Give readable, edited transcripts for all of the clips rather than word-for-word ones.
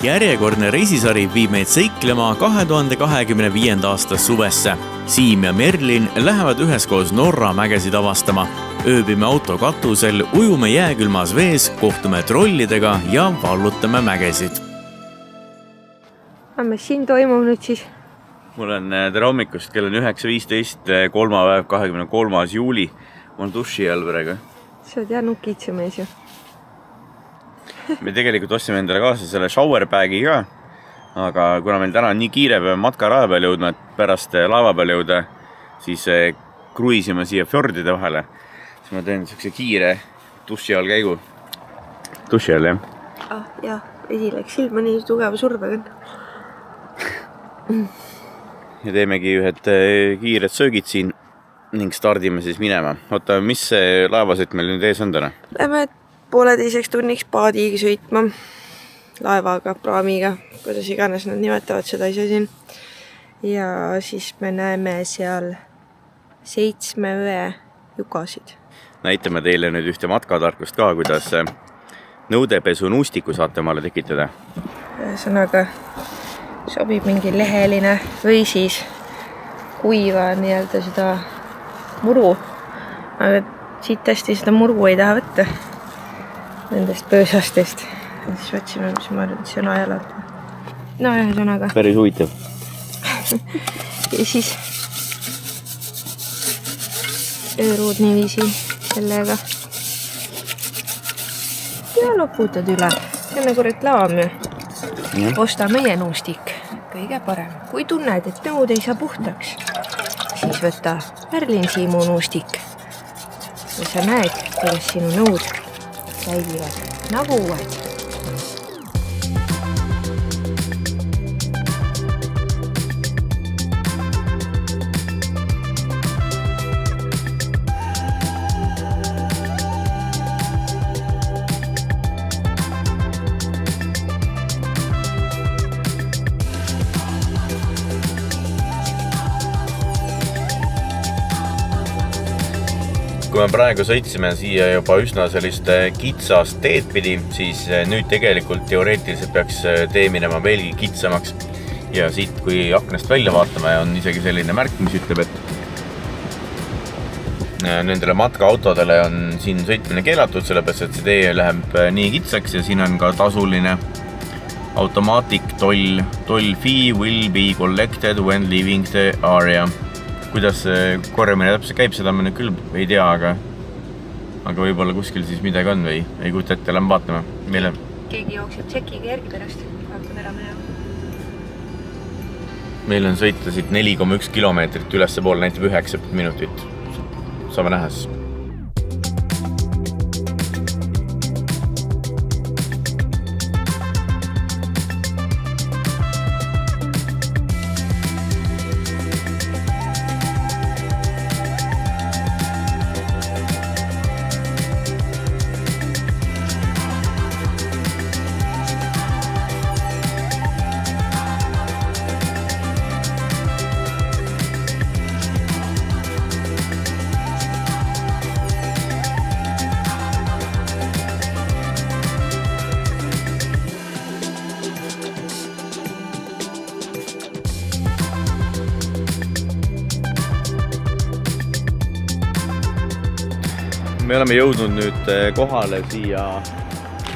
Järjekordne reisisari viib meid seiklema 2025. aasta suvesse. Siim ja Merlin lähevad üheskoos Norra mägesid avastama. Ööbime auto katusel, ujume jääkülmas vees, kohtume trollidega ja vallutame mägesid. Mis siin toimub nüüd siis? Mul on tere hommikust, kell on 9.15, kolmapäev, 23. juuli. Ma olen duši all praegu. Sa oled jah nukitsemees ju. Me tegelikult ostsime endale kaasa selle shower bag'i ka, aga kuna meil täna on nii kiire matka raja peal jõudma, et pärast laeva peal jõuda, siis kruiisime siia fjordide vahele. Siis ma teen sellise kiire duši all käigu. Duši all, jah? Jah, vesi läks silma nii tugeva survega. Ja teemegi ühed kiired söögid siin ning stardime siis minema. Oota, mis see laevasõit meil nüüd ees on täna? Lähme pooleteiseks tunniks paadiga sõitma, laevaga, praamiga, kuidas iganes nad nimetavad seda asja siin. Ja siis me näeme seal 7 õe jugasid. Näitame teile nüüd ühte matkatarkust ka, kuidas nõudepesu nuustiku saate omale tekitada. Ühesõnaga sobib mingi leheline või siis kuiva nii-öelda seda muru. Aga siit hästi seda muru ei taha võtta nendest pöösastest. Ja siis võtsime, mis ma arvan, et see on ajalad. No ühesõnaga. Päris huvitav. Ja siis ööruud niiviisi sellega. Ja loputad üle. Enne kui reklaam ju. Osta meie nuustik. Kõige parem. Kui tunned, et nõud ei saa puhtaks, siis võta Merlin Siimu nuustik. Ja sa näed, kuidas sinu nõud käivivad nagu uued. Kui me praegu sõitsime siia juba üsna sellist kitsast teed pidi, siis nüüd tegelikult teoreetiliselt peaks tee minema veelgi kitsamaks. Ja siit, kui aknast välja vaatame, on isegi selline märk, mis ütleb, et nendele matkaautodele on siin sõitmine keelatud, sellepärast, et see tee läheb nii kitsaks ja siin on ka tasuline automatic toll. Toll fee will be collected when leaving the area. Kuidas korjamine täpselt käib, seda me nüüd küll ei tea, aga võib-olla kuskil siis midagi on või ei kujuta ette, lähme vaatame. Keegi jookseb tšekiga järgi pärast, hakkab ära minema. Meil on sõita siit 4,1 kilomeetrit ülesse poole, näitab 9 minutit. Saame näha siis. Me oleme jõudnud nüüd kohale siia,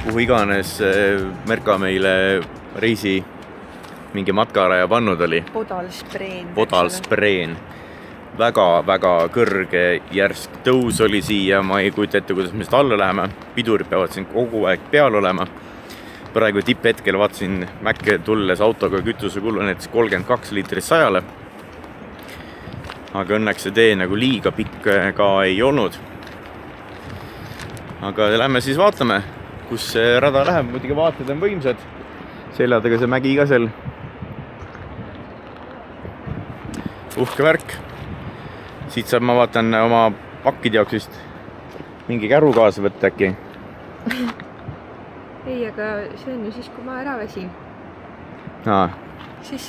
kuhu iganes Merka meile reisi mingi matkaraja pannud oli. Podalspreen. Väga kõrge järsk tõus oli siia, ma ei kujuta ette, kuidas me seda alla läheme. Pidurid peavad siin kogu aeg peal olema. Praegu tipphetkel vaatasin Mäkke tulles autoga kütuse kullu näiteks 32 liitrit 100-le. Aga õnneks see tee nagu liiga pikk ka ei olnud. Aga lähme siis vaatame, kus see rada läheb. Muidugi vaated on võimsad. Seljadega see mägi ka seal. Uhke värk. Siit saab, ma vaatan oma pakkide jaoks vist mingi käru kaasa võtta äkki. Ei, aga see on ju siis, kui ma ära väsin.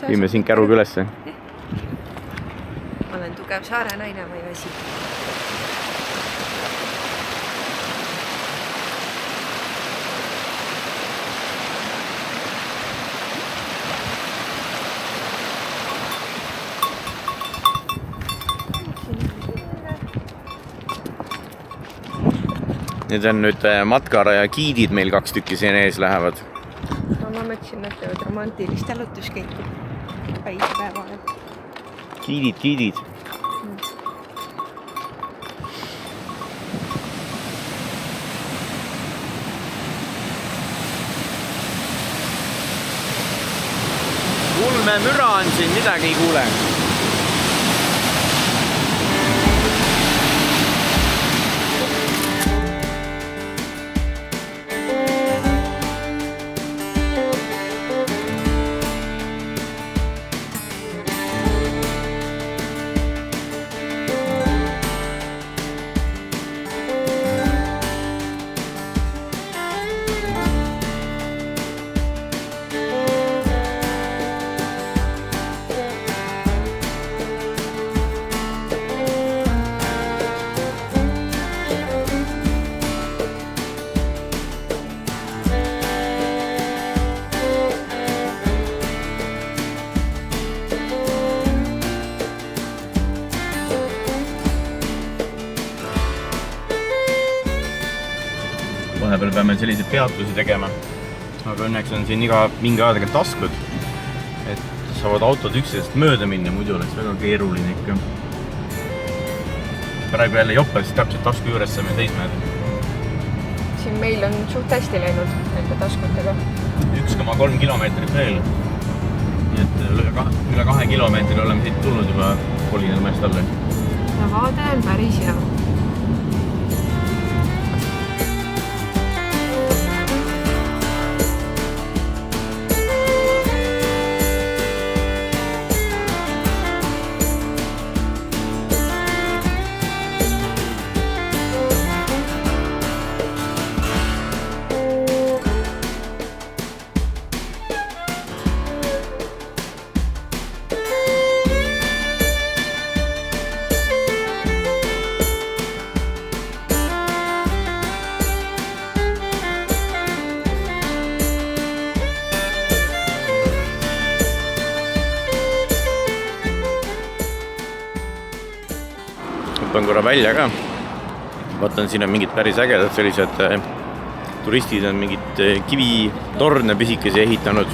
Viime siin käruga ülesse. Ma olen tugev saare naine, ma ei väsi. Need on nüüd matkaraja giidid meil 2 tükki siin ees lähevad. No, ma mõtlesin, nad teevad romantilist jalutuskäiku päisepäevale. Giidid. Ulmemüra on siin, midagi ei kuule. Vahepeal peame selliseid peatusi tegema, aga õnneks on siin mingi aja tegelikult taskud, et saavad autod üksteisest mööda minna, muidu oleks väga keeruline ikka. Praegu jälle joppes, täpselt tasku juures saame seisma. Siin meil on suht hästi läinud nende taskutega. 1,3 kilomeetrit veel. Nii et üle 2 kilomeetri oleme siit tulnud juba Kolinal-mäest alla. Ja vaade on päris hea. Hüppan korra välja ka. Vaatan, siin on mingid päris ägedad sellised turistid on mingid kivitorne pisikesi ehitanud.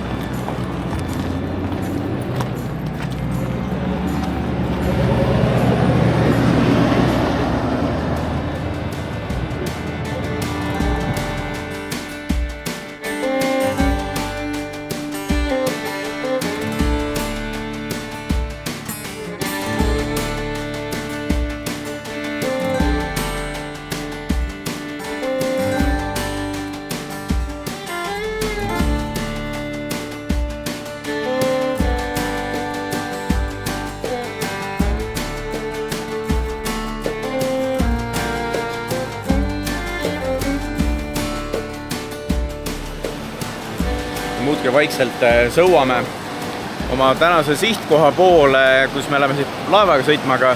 Muudki vaikselt sõuame oma tänase sihtkoha poole, kus me oleme siit laevaga sõitma, aga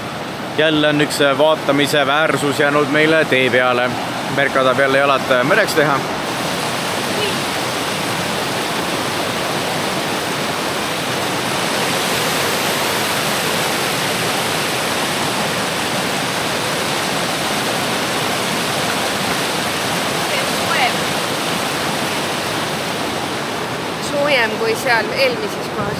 jälle on üks vaatamise väärsus jäänud meile tee peale. Merka tahab jälle jalad mereks teha. Soojem kui seal eelmises kohas.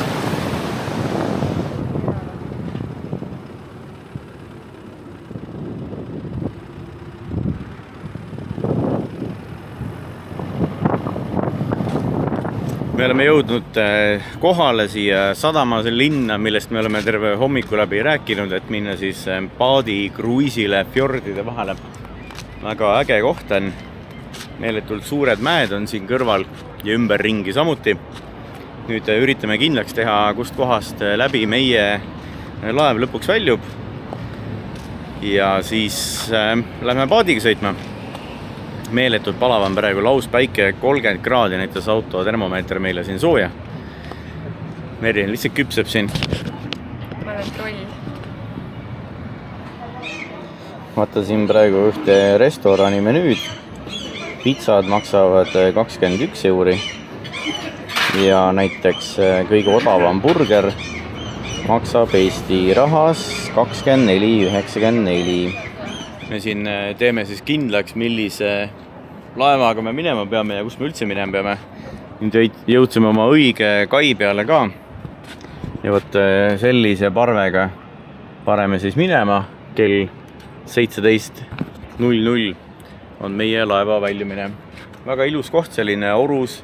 Me oleme jõudnud kohale siia sadamase linna, millest me oleme terve hommiku läbi rääkinud, et minna siis paadi kruiisile fjordide vahele. Väga äge koht on. Meeletult suured mäed on siin kõrval ja ümberringi samuti. Nüüd üritame kindlaks teha, kust kohast läbi meie laev lõpuks väljub. Ja siis lähme paadiga sõitma. Meeletult palav on praegu lauspäike, 30 kraadi näitas auto termomeeter meile siin sooja. Meri lihtsalt küpseb siin. Ma olen troll. Vaatasin praegu ühte restorani menüüd. Pitsad maksavad 21 euri ja näiteks kõige odavam burger maksab Eesti rahas 24,94. me siin teeme siis kindlaks, millise laevaga me minema peame ja kus me üldse minema peame. Nüüd jõudsime oma õige kai peale ka. Ja võt sellise parvega paneme siis minema. Kell 17.00 on meie laeva väljumine. Väga ilus koht, selline Orus.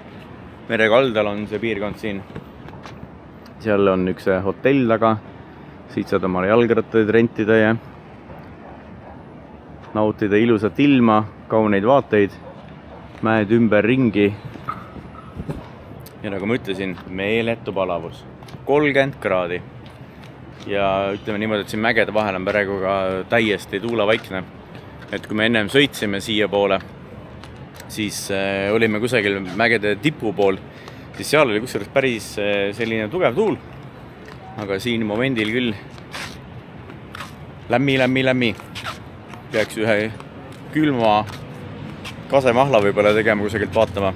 Merekaldal on see piirkond siin. Seal on üks hotell taga. Siit saad omale jalgrattaid rentida ja nautida ilusat ilma, kauneid vaateid, mäed ümber ringi. Ja nagu ma ütlesin, meeletu palavus. 30 kraadi. Ja ütleme niimoodi, et siin mägede vahel on praegu ka täiesti tuulavaikne. Et kui me ennem sõitsime siia poole, siis olime kusagil mägede tipu pool, siis seal oli kusjuures päris selline tugev tuul. Aga siin momendil küll lämmi. Peaks ühe külma kasemahla võib-olla tegema kusagilt vaatama.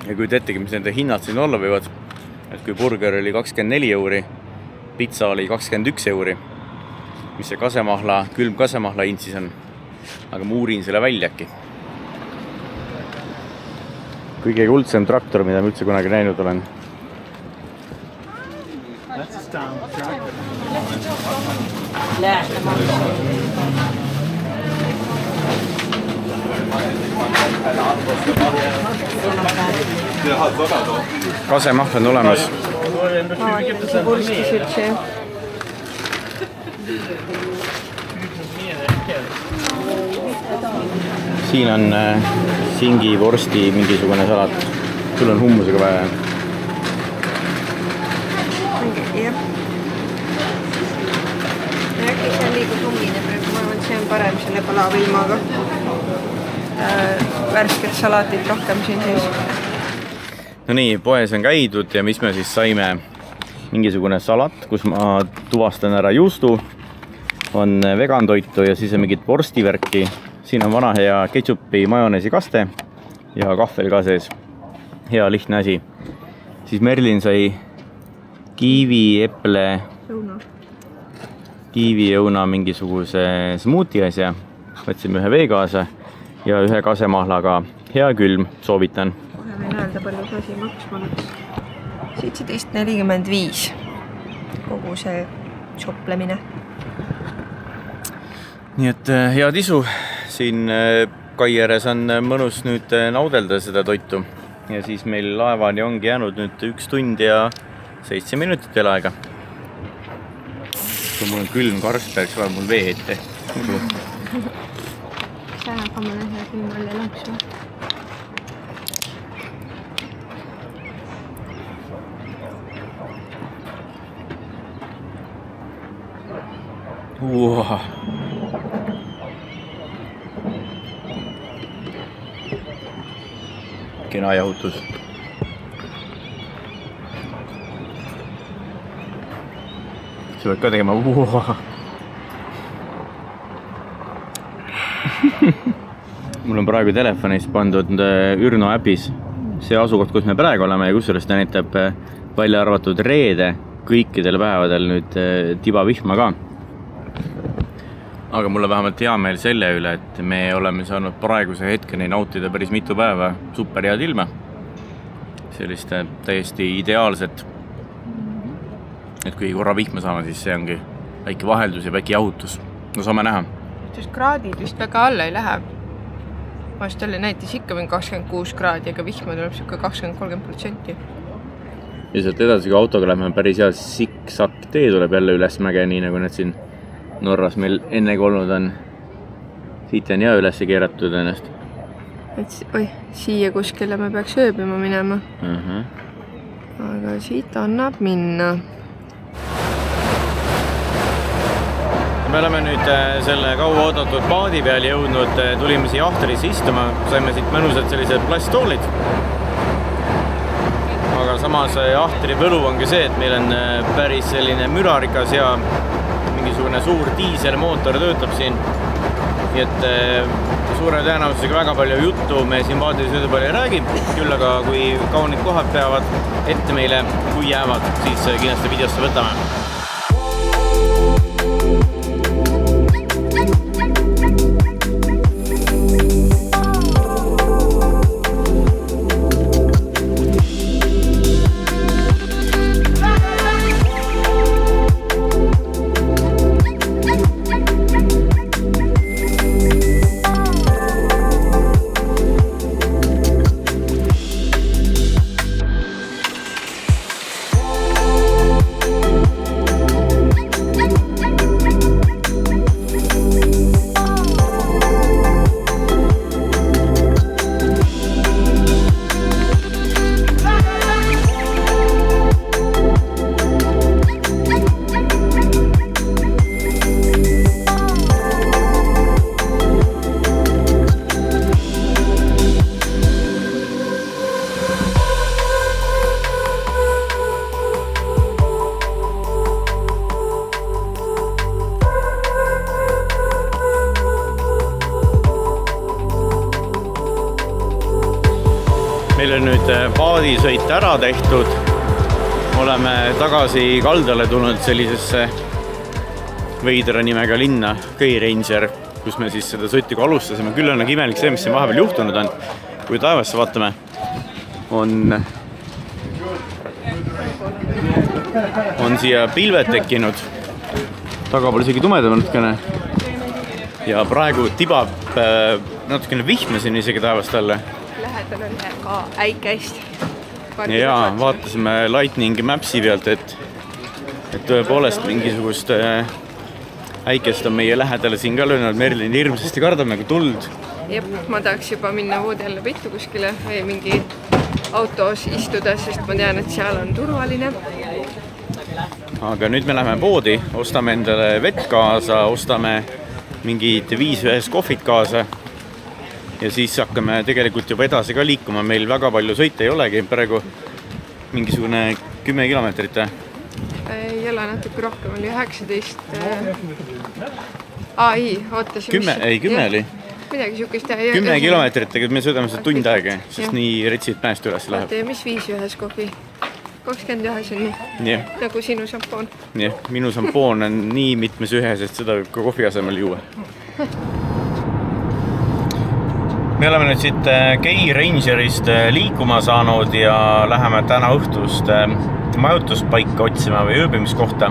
Ja kui tettegi, mis nende hinnad siin olla võivad, et kui burger oli 24 euri, pizza oli 21 euri, mis see kasemahla, külm kasemahla hind siis on. Aga ma uurin selle välja äkki. Kõige kuldsem traktor, mida ma üldse kunagi näinud olen. Kasemahl on olemas. See vurstis üldse. Siin on singi, vorsti, mingisugune salat. Sul on hummusega vaja. Jah. Äkki see on liiga tummine praegu. Ma arvan, et see on parem selle palavilmaga. Värsket salatit rohkem siin sees. No nii, poes on käidud ja mis me siis saime? Mingisugune salat, kus ma tuvastan ära juustu. On vegantoitu ja siis on mingit vorstivärki. Siin on vana hea ketšupi majoneesi kaste ja kahvel ka sees. Hea lihtne asi. Siis Merlin sai kiivi, eple, kiiviõuna mingisuguse smuuti asja. Võtsime ühe vee kaasa ja ühe kasemahlaga. Hea külm, soovitan. Kohe võin öelda, palju see asi maksma läks. 17.45 kogu see šoplemine. Nii et head isu. Siin kai ääres on mõnus nüüd naudelda seda toitu. Ja siis meil laevani ongi jäänud nüüd 1 tund ja 7 minutit veel aega. Kui mul on külm karst, peaks olema mul vee ette. Täna ka ma lähen külmalle lanksu. Kena jahutus. See peab ka tegema. Mul on praegu telefonis pandud Ürno äpis see asukoht, kus me praegu oleme ja kusjuures ta näitab välja arvatud reede kõikidel päevadel nüüd tibavihma ka. Aga mulle vähemalt hea meel selle üle, et me oleme saanud praeguse hetkeni nautida päris mitu päeva super head ilma. Sellist täiesti ideaalset. Et kui korra vihma saame, siis see ongi väike vaheldus ja väike jahutus. No saame näha. Sest kraadid vist väga alla ei lähe. Vast oli näitis ikka 26 kraadi, aga vihma tuleb siuke 20-30%. Ja sealt edasi, kui autoga lähme, päris hea siksak tee tuleb jälle üles mäge, nii nagu need siin Norras meil enne olnud on. Siit on hea üles keeratud ennast. Et siia kuskile me peaks ööbima minema. Aga siit annab minna. Me oleme nüüd selle kaua oodatud paadi peal jõudnud, tulime siia ahterisse istuma, saime siit mõnusad sellised plasttoolid. Aga samas ahteri võlu ongi see, et meil on päris selline mürarikas ja mingisugune suur diiselmootor töötab siin. Nii et suure tõenäosusega väga palju juttu me siin paadis üle palju ei räägi. Küll aga kui kaunid kohad peavad ette meile, kui jäävad, siis kindlasti videosse võtame. meil on nüüd paadisõit ära tehtud. Oleme tagasi kaldale tulnud sellisesse veidra nimega linna, Gay Ranger, kus me siis seda sõitu ka alustasime. Küll on imelik see, mis siin vahepeal juhtunud on. Kui taevasse vaatame, on siia pilved tekkinud. Taga pole isegi tumedam natukene. Ja praegu tibab natukene vihmasin isegi taevast alla. Lähedal on ka äikeist. Ja vaatasime Lightning Mapsi pealt, et tõepoolest mingisugust äikest on meie lähedale siin ka löönud. Merlin hirmsasti kardab nagu tuld. Jep, ma tahaks juba minna voodi alla peitu kuskile või mingi autos istuda, sest ma tean, et seal on turvaline. Aga nüüd me läheme poodi, ostame endale vett kaasa, ostame mingid 5 kohvid kaasa ja siis hakkame tegelikult juba edasi ka liikuma. Meil väga palju sõite ei olegi, praegu mingisugune 10 kilomeetrit. Ei ole natuke rohkem, oli 19. Ootas. 10 oli. Midagi siukest. 10 kilomeetrit, aga me sõidame seda tund aega, sest nii retsid mäest üles läheb. Oota, ja mis 5 ühes kohvi? 21 on nii, nagu sinu šampoon. Jah, minu šampoon on nii mitmes ühes, et seda võib ka kohvi asemel juua. Me oleme nüüd siit Gay Rangerist liikuma saanud ja läheme täna õhtust majutuspaika otsima või ööbimiskohta.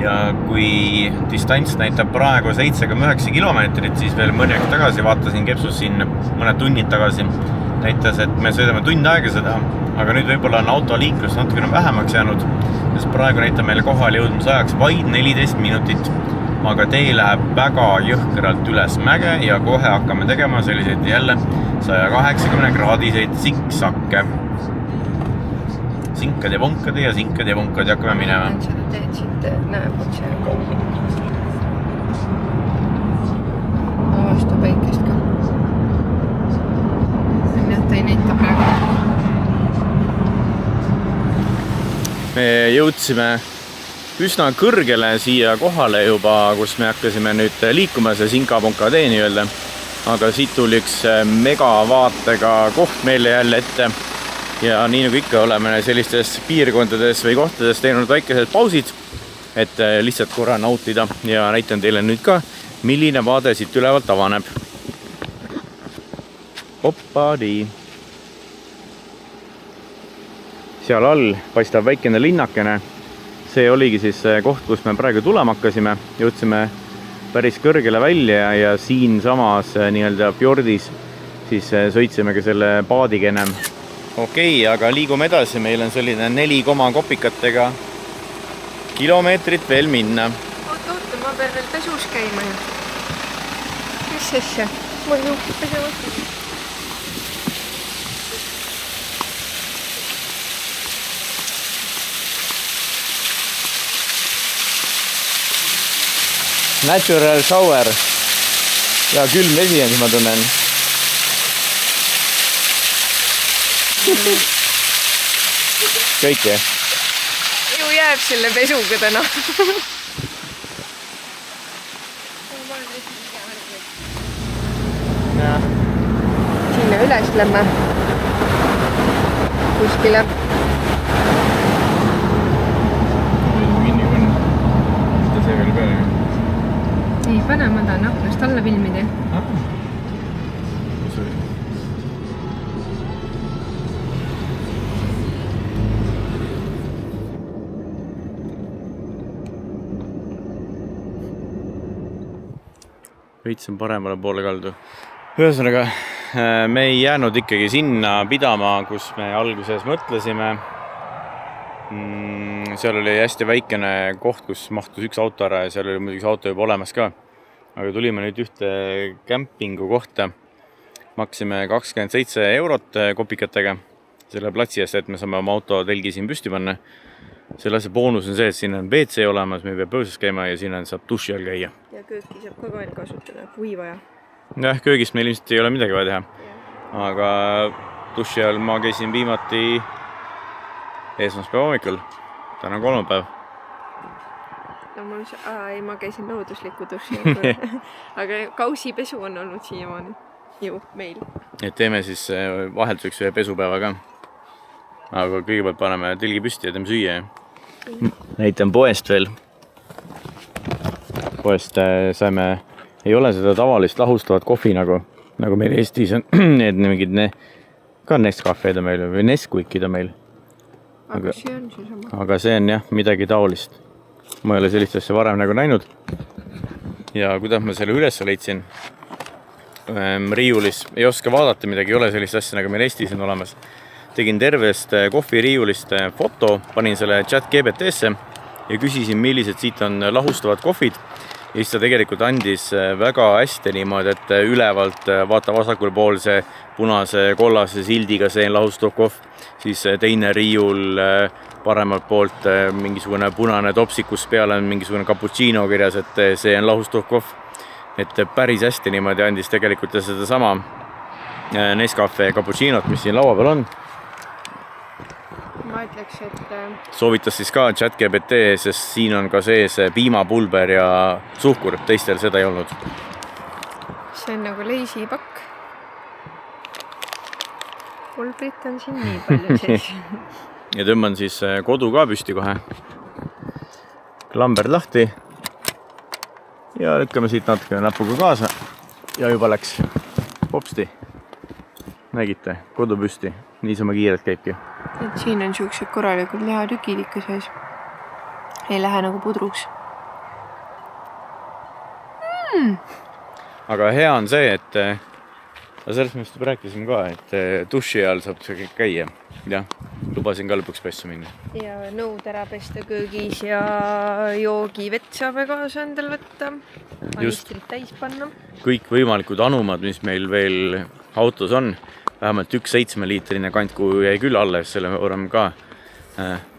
Ja kui distants näitab praegu 7,9 kilomeetrit, siis veel mõni aeg tagasi vaatasin Kepsus siin mõned tunnid tagasi. Näitas, et me sõidame tund aega seda, aga nüüd võib-olla on autoliiklus natukene vähemaks jäänud, sest praegu näitab meile kohale jõudmise ajaks vaid 14 minutit. Aga tee läheb väga jõhkralt üles mäge ja kohe hakkame tegema selliseid jälle 180-kraadiseid siksakke. Sinkad ja vonkad ja sinkad ja vonkad ja hakkame minema. Seda teed siit näeb otse. Vastu päikest ka. Ta ei näita praegu. Me jõudsime üsna kõrgele siia kohale juba, kus me hakkasime nüüd liikuma see Sinka-Ponka tee nii-öelda. Aga siit tuli üks megavaatega koht meile jälle ette. Ja nii nagu ikka oleme sellistes piirkondades või kohtades teinud väikesed pausid, et lihtsalt korra nautida ja näitan teile nüüd ka, milline vaade siit ülevalt avaneb. Hoppadi! Seal all paistab väikene linnakene. See oligi siis koht, kus me praegu tulema hakkasime. Jõudsime päris kõrgele välja ja siin samas nii-öelda fjordis siis sõitsime ka selle paadikene. Okei, aga liigume edasi. Meil on selline 4 kopikatega kilomeetrit veel minna. Oota, ma pean veel pesus käima. Mis asja? Ma ei juhtu pesema. Natural shower. Ja külm vesi on, ma tunnen. Kõik, jah? Ju jääb selle pesuga täna. Sinna üles lämme. Kuskile. Minni on. Mida see veel peale? Ei, pane, ma tahan aknast alla filmida. Veits on paremale poole kaldu. Ühesõnaga, me ei jäänud ikkagi sinna pidama, kus me alguses mõtlesime. Seal oli hästi väikene koht, kus mahtus üks auto ära ja seal oli muidugi auto juba olemas ka. Aga tulime nüüd ühte kämpingu kohta. Maksime 27 eurot kopikatega selle platsi eest, et me saame oma auto telgi siin püsti panna. Selle asja boonus on see, et siin on WC olemas, me peab pöösus käima ja siin saab duši all käia. Ja kööki saab ka veel kasutada, kui vaja. Jah, köögist meil ilmselt ei ole midagi vaja teha. Aga duši all ma käisin viimati esmaspäeva hommikul. Täna on kolmapäev. No ma käisin loodusliku duši. Aga kausipesu on olnud siiamaani. ju meil. Et teeme siis vahelduseks ühe pesupäeva ka. Aga kõigepealt paneme telgi püsti ja teeme süüa. Näitan poest veel. Poest saime, ei ole seda tavalist lahustavat kohvi nagu meil Eestis on. Need mingid ka Nescafe'd on meil või Nesquikid on meil. Aga see on see sama. Aga see on jah, midagi taolist. Ma ei ole sellist asja varem näinud. Ja kuidas ma selle üles leidsin riiulis, ei oska vaadata midagi, ei ole sellist asja nagu meil Eestis on olemas. Tegin tervest kohviriiulist foto, panin selle ChatGPT-sse ja küsisin, millised siit on lahustavad kohvid. Ja siis ta tegelikult andis väga hästi niimoodi, et ülevalt vaata vasakul pool see punase kollase sildiga see lahustav kohv. Siis teine riiul paremalt poolt mingisugune punane topsikus peale on mingisugune cappuccino kirjas, et see on lahustav kohv. Et päris hästi niimoodi andis tegelikult seda sama Nescafe cappuccinot, mis siin laua peal on. Ma ütleks, et soovitas siis ka ChatGPT, sest siin on ka sees piimapulber ja suhkur, teistel seda ei olnud. See on nagu leisipakk. Pulbrit on siin nii palju sees. Ja tõmban siis kodu ka püsti kohe. Klamberd lahti. Ja lükkame siit natuke näpuga kaasa. Ja juba läks popsti. Nägite, kodu püsti. Niisama kiirelt käibki. Et siin on siuksed korralikud lihatükid ikka sees. Ei lähe nagu pudruks. Aga hea on see, et sellest me just rääkisime ka, et duši all saab see kõik käia. Ja, lubasin ka lõpuks pessu minna. Ja nõud ära pesta köögis ja joogivett saab kaasa endal võtta. Anistrit täis panna. Kõik võimalikud anumad, mis meil veel autos on, vähemalt 1 7-liitrine kant, kui jäi küll alles, selle võrrem ka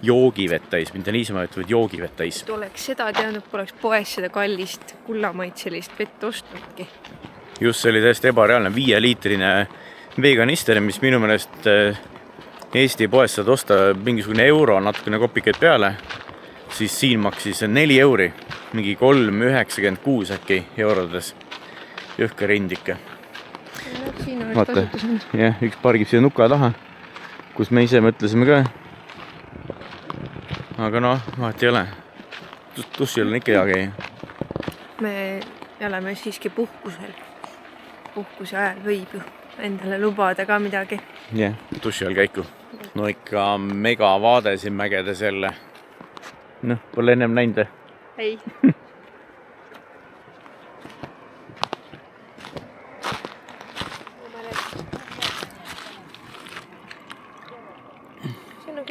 joogivett täis, mitte niisama, et võid joogivett täis. Et oleks seda teadnud, poleks poes seda kallist kullamaitselist vett ostnudki. Just, see oli täiesti ebareaalne 5-liitrine veeganister, mis minu meelest Eesti poes saad osta mingisugune euro, natukene kopikeid peale, siis siin maksis 4 euri, mingi 3,96 äkki eurodes. Jõhke rindike. Vaata, jah, üks pargib siia nuka taha, kus me ise mõtlesime ka. Aga vahet ei ole. Dušil on ikka hea käia. Me oleme siiski puhkusel. Puhkuse ajal võib ju endale lubada ka midagi. Jah, duši all käiku. No ikka mega vaade siin mägedes jälle. Pole ennem näinud. Ei.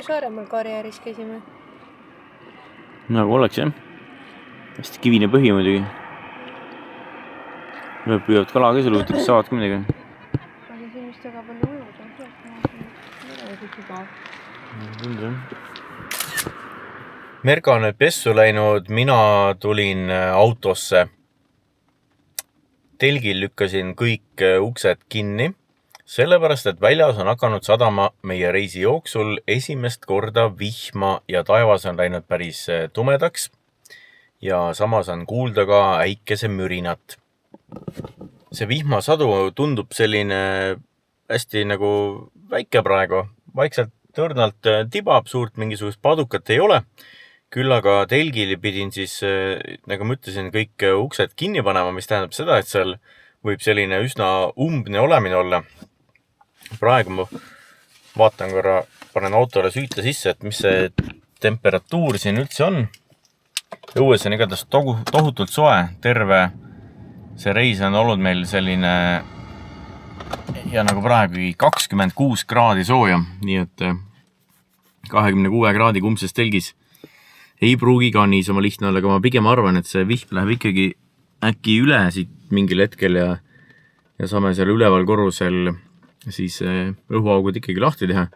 Saaremaal karjääris käisime. Nagu oleks jah. Hästi kivine põhi muidugi. Püüavad kala ka seal uuti, kas saavad ka midagi. Aga siin vist väga palju ujud on. Merga on nüüd pessu läinud, mina tulin autosse. Telgil lükkasin kõik uksed kinni. Sellepärast, et väljas on hakanud sadama meie reisi jooksul esimest korda vihma ja taevas on läinud päris tumedaks ja samas on kuulda ka äikese mürinat. See vihmasadu tundub selline hästi nagu väike praegu, vaikselt tõrnalt tibab, suurt mingisugust padukat ei ole. Küll aga telgil pidin siis, nagu ma ütlesin, kõik uksed kinni panema, mis tähendab seda, et seal võib selline üsna umbne olemine olla. Praegu ma vaatan korra, panen autole süütle sisse, et mis see temperatuur siin üldse on. Õues on igatahes tohutult soe, terve see reis on olnud meil selline ja nagu praegu 26 kraadi sooja, nii et 26 kraadi kumbses telgis ei pruugi ka niisama lihtne olla, aga ma pigem arvan, et see vihm läheb ikkagi äkki üle siit mingil hetkel ja saame seal üleval korrusel siis õhuaugud ikkagi lahti teha.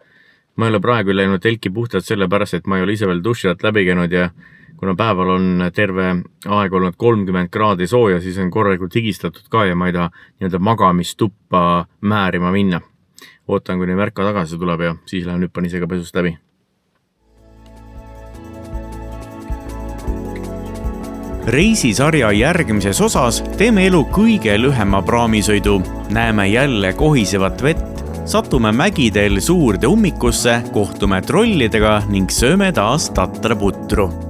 Ma ei ole praegu läinud telki puhtalt sellepärast, et ma ei ole ise veel duši alt läbi käinud ja kuna päeval on terve aeg olnud 30 kraadi sooja, siis on korralikult higistatud ka ja ma ei taha nii-öelda magamistuppa määrima minna. Ootan, kuni Merka tagasi tuleb ja siis lähen hüppan ise ka pesust läbi. reisisarja järgmises osas teeme elu kõige lühema praamisõidu. Näeme jälle kohisevat vett, satume mägidel suurde ummikusse, kohtume trollidega ning sööme taas tatraputru.